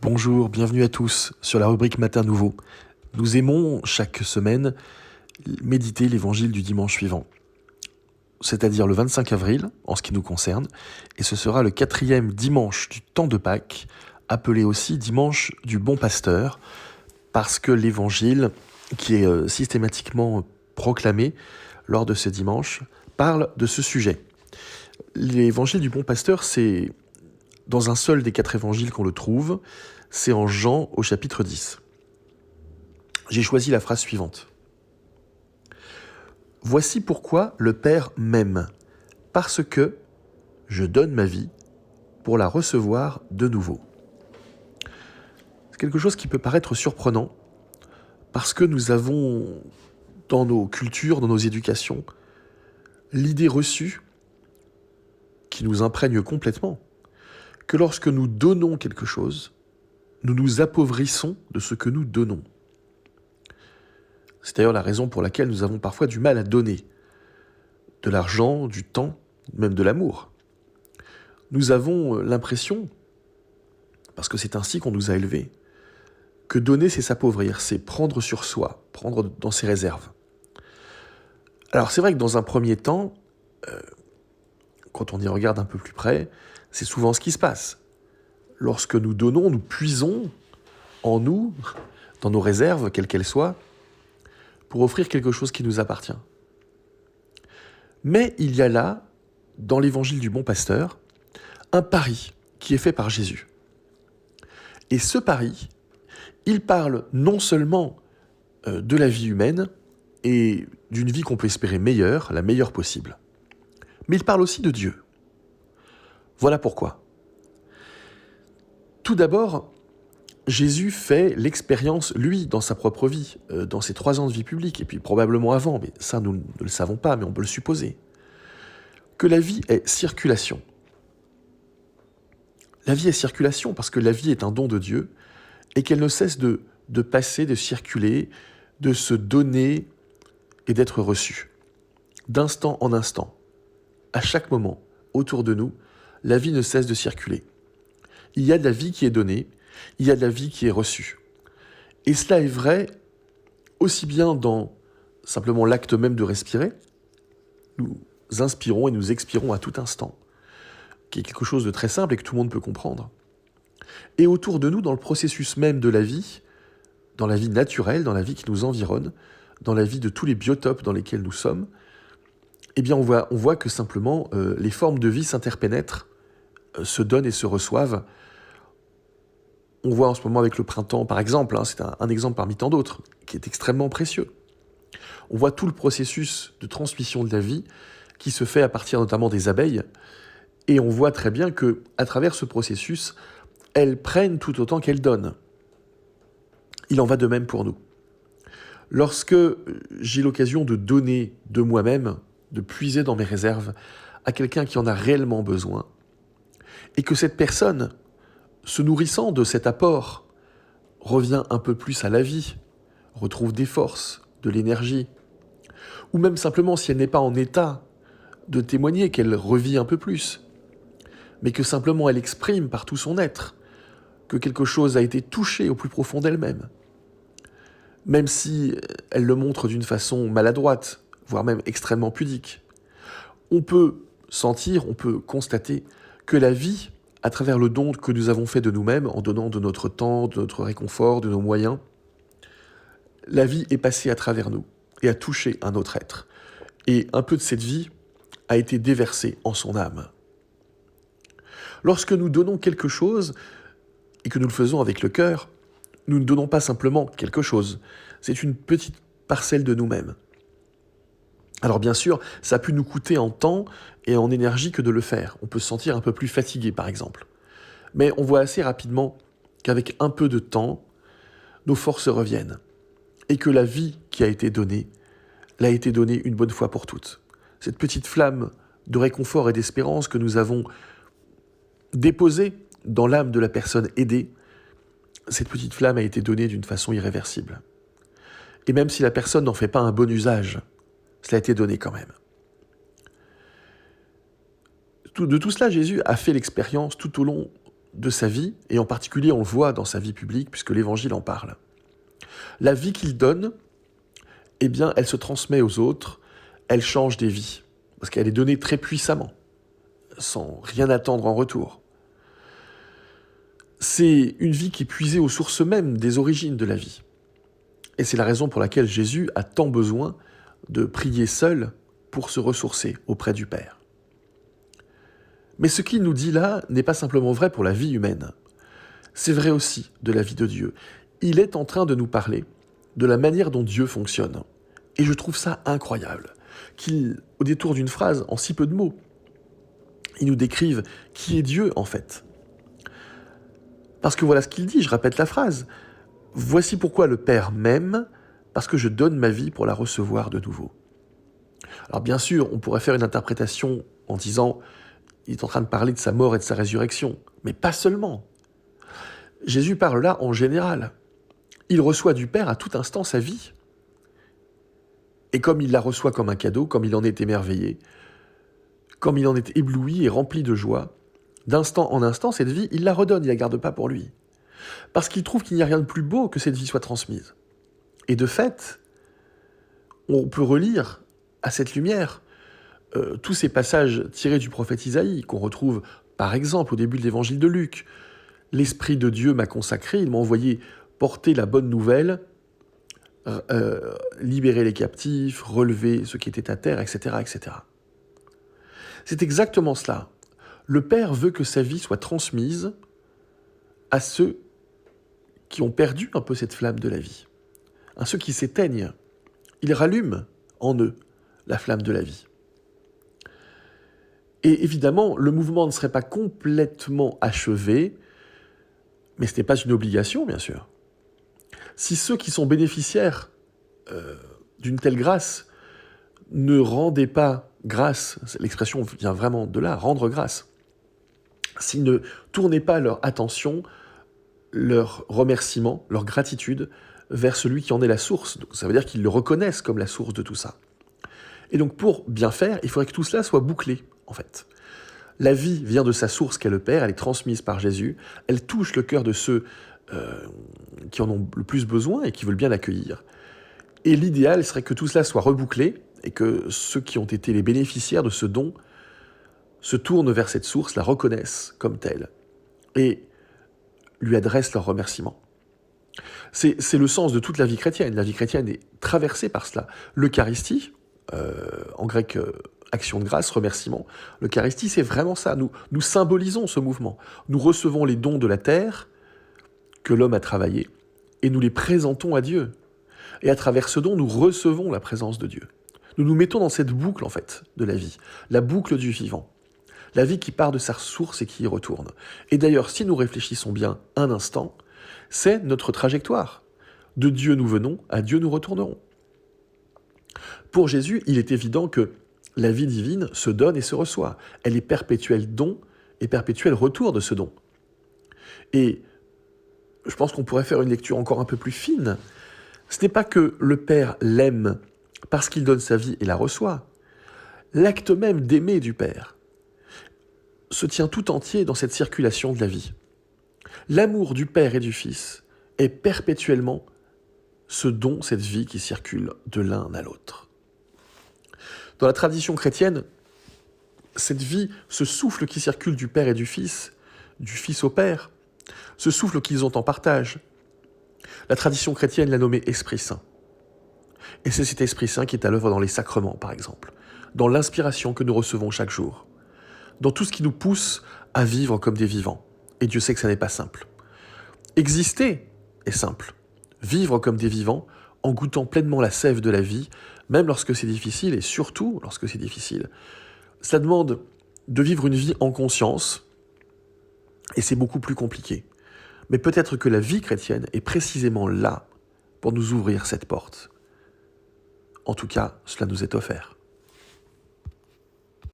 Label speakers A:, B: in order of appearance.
A: Bonjour, bienvenue à tous sur la rubrique Matin Nouveau. Nous aimons chaque semaine méditer l'évangile du dimanche suivant, c'est-à-dire le 25 avril en ce qui nous concerne, et ce sera le 4e dimanche du temps de Pâques, appelé aussi dimanche du bon pasteur, parce que l'évangile qui est systématiquement proclamé lors de ce dimanche parle de ce sujet. L'évangile du bon pasteur, c'est dans un seul des 4 évangiles qu'on le trouve, c'est en Jean au chapitre 10. J'ai choisi la phrase suivante. « Voici pourquoi le Père m'aime, parce que je donne ma vie pour la recevoir de nouveau. » C'est quelque chose qui peut paraître surprenant, parce que nous avons, dans nos cultures, dans nos éducations, l'idée reçue, qui nous imprègne complètement, que lorsque nous donnons quelque chose, nous nous appauvrissons de ce que nous donnons. C'est d'ailleurs la raison pour laquelle nous avons parfois du mal à donner de l'argent, du temps, même de l'amour. Nous avons l'impression, parce que c'est ainsi qu'on nous a élevés, que donner c'est s'appauvrir, c'est prendre sur soi, prendre dans ses réserves. Alors c'est vrai que dans un premier temps, quand on y regarde un peu plus près, c'est souvent ce qui se passe. Lorsque nous donnons, nous puisons en nous, dans nos réserves, quelles qu'elles soient, pour offrir quelque chose qui nous appartient. Mais il y a là, dans l'évangile du bon pasteur, un pari qui est fait par Jésus. Et ce pari, il parle non seulement de la vie humaine et d'une vie qu'on peut espérer meilleure, la meilleure possible, mais il parle aussi de Dieu. Voilà pourquoi. Tout d'abord, Jésus fait l'expérience, lui, dans sa propre vie, dans ses 3 ans de vie publique, et puis probablement avant, mais ça nous ne le savons pas, mais on peut le supposer, que la vie est circulation. La vie est circulation parce que la vie est un don de Dieu, et qu'elle ne cesse de passer, de circuler, de se donner et d'être reçue. D'instant en instant, à chaque moment, autour de nous, la vie ne cesse de circuler. Il y a de la vie qui est donnée, il y a de la vie qui est reçue. Et cela est vrai aussi bien dans simplement l'acte même de respirer, nous inspirons et nous expirons à tout instant, qui est quelque chose de très simple et que tout le monde peut comprendre. Et autour de nous, dans le processus même de la vie, dans la vie naturelle, dans la vie qui nous environne, dans la vie de tous les biotopes dans lesquels nous sommes, eh bien on voit que simplement les formes de vie s'interpénètrent, se donnent et se reçoivent. On voit en ce moment avec le printemps, par exemple, c'est un exemple parmi tant d'autres, qui est extrêmement précieux. On voit tout le processus de transmission de la vie qui se fait à partir notamment des abeilles, et on voit très bien que, à travers ce processus, elles prennent tout autant qu'elles donnent. Il en va de même pour nous. Lorsque j'ai l'occasion de donner de moi-même, de puiser dans mes réserves à quelqu'un qui en a réellement besoin, et que cette personne, se nourrissant de cet apport, revient un peu plus à la vie, retrouve des forces, de l'énergie, ou même simplement si elle n'est pas en état de témoigner, qu'elle revit un peu plus, mais que simplement elle exprime par tout son être que quelque chose a été touché au plus profond d'elle-même, même si elle le montre d'une façon maladroite, voire même extrêmement pudique. On peut sentir, on peut constater que la vie, à travers le don que nous avons fait de nous-mêmes, en donnant de notre temps, de notre réconfort, de nos moyens, la vie est passée à travers nous et a touché un autre être. Et un peu de cette vie a été déversée en son âme. Lorsque nous donnons quelque chose, et que nous le faisons avec le cœur, nous ne donnons pas simplement quelque chose, c'est une petite parcelle de nous-mêmes. Alors bien sûr, ça a pu nous coûter en temps et en énergie que de le faire. On peut se sentir un peu plus fatigué, par exemple. Mais on voit assez rapidement qu'avec un peu de temps, nos forces reviennent. Et que la vie qui a été donnée, l'a été donnée une bonne fois pour toutes. Cette petite flamme de réconfort et d'espérance que nous avons déposée dans l'âme de la personne aidée, cette petite flamme a été donnée d'une façon irréversible. Et même si la personne n'en fait pas un bon usage, cela a été donné quand même. De tout cela, Jésus a fait l'expérience tout au long de sa vie, et en particulier on le voit dans sa vie publique, puisque l'Évangile en parle. La vie qu'il donne, eh bien, elle se transmet aux autres, elle change des vies, parce qu'elle est donnée très puissamment, sans rien attendre en retour. C'est une vie qui est puisée aux sources mêmes des origines de la vie. Et c'est la raison pour laquelle Jésus a tant besoin de prier seul pour se ressourcer auprès du Père. Mais ce qu'il nous dit là n'est pas simplement vrai pour la vie humaine. C'est vrai aussi de la vie de Dieu. Il est en train de nous parler de la manière dont Dieu fonctionne. Et je trouve ça incroyable qu'il, au détour d'une phrase, en si peu de mots, il nous décrive qui est Dieu en fait. Parce que voilà ce qu'il dit, je répète la phrase. « Voici pourquoi le Père m'aime, parce que je donne ma vie pour la recevoir de nouveau. » Alors bien sûr, on pourrait faire une interprétation en disant « il est en train de parler de sa mort et de sa résurrection », mais pas seulement. Jésus parle là en général. Il reçoit du Père à tout instant sa vie. Et comme il la reçoit comme un cadeau, comme il en est émerveillé, comme il en est ébloui et rempli de joie, d'instant en instant, cette vie, il la redonne, il ne la garde pas pour lui. Parce qu'il trouve qu'il n'y a rien de plus beau que cette vie soit transmise. Et de fait, on peut relire à cette lumière tous ces passages tirés du prophète Isaïe, qu'on retrouve par exemple au début de l'évangile de Luc. « L'Esprit de Dieu m'a consacré, il m'a envoyé porter la bonne nouvelle, libérer les captifs, relever ceux qui étaient à terre, etc. etc. » C'est exactement cela. Le Père veut que sa vie soit transmise à ceux qui ont perdu un peu cette flamme de la vie, à ceux qui s'éteignent. Il rallume en eux la flamme de la vie. Et évidemment, le mouvement ne serait pas complètement achevé, mais ce n'est pas une obligation, bien sûr. Si ceux qui sont bénéficiaires d'une telle grâce ne rendaient pas grâce, l'expression vient vraiment de là, rendre grâce, s'ils ne tournaient pas leur attention, leur remerciement, leur gratitude vers celui qui en est la source. Donc, ça veut dire qu'ils le reconnaissent comme la source de tout ça. Et donc pour bien faire, il faudrait que tout cela soit bouclé, en fait. La vie vient de sa source qu'est le Père, elle est transmise par Jésus, elle touche le cœur de ceux qui en ont le plus besoin et qui veulent bien l'accueillir. Et l'idéal serait que tout cela soit rebouclé et que ceux qui ont été les bénéficiaires de ce don se tournent vers cette source, la reconnaissent comme telle et lui adressent leurs remerciements. C'est le sens de toute la vie chrétienne. La vie chrétienne est traversée par cela. L'Eucharistie, en grec action de grâce, remerciement, l'Eucharistie c'est vraiment ça. Nous symbolisons ce mouvement. Nous recevons les dons de la terre que l'homme a travaillés et nous les présentons à Dieu. Et à travers ce don, nous recevons la présence de Dieu. Nous nous mettons dans cette boucle, en fait, de la vie, la boucle du vivant. La vie qui part de sa source et qui y retourne. Et d'ailleurs, si nous réfléchissons bien un instant, c'est notre trajectoire. De Dieu nous venons, à Dieu nous retournerons. Pour Jésus, il est évident que la vie divine se donne et se reçoit. Elle est perpétuel don et perpétuel retour de ce don. Et je pense qu'on pourrait faire une lecture encore un peu plus fine. Ce n'est pas que le Père l'aime parce qu'il donne sa vie et la reçoit. L'acte même d'aimer du Père se tient tout entier dans cette circulation de la vie. L'amour du Père et du Fils est perpétuellement ce don, cette vie qui circule de l'un à l'autre. Dans la tradition chrétienne, cette vie, ce souffle qui circule du Père et du Fils au Père, ce souffle qu'ils ont en partage, la tradition chrétienne l'a nommé Esprit Saint. Et c'est cet Esprit Saint qui est à l'œuvre dans les sacrements, par exemple, dans l'inspiration que nous recevons chaque jour, dans tout ce qui nous pousse à vivre comme des vivants. Et Dieu sait que ça n'est pas simple. Exister est simple. Vivre comme des vivants, en goûtant pleinement la sève de la vie, même lorsque c'est difficile, et surtout lorsque c'est difficile, ça demande de vivre une vie en conscience, et c'est beaucoup plus compliqué. Mais peut-être que la vie chrétienne est précisément là pour nous ouvrir cette porte. En tout cas, cela nous est offert.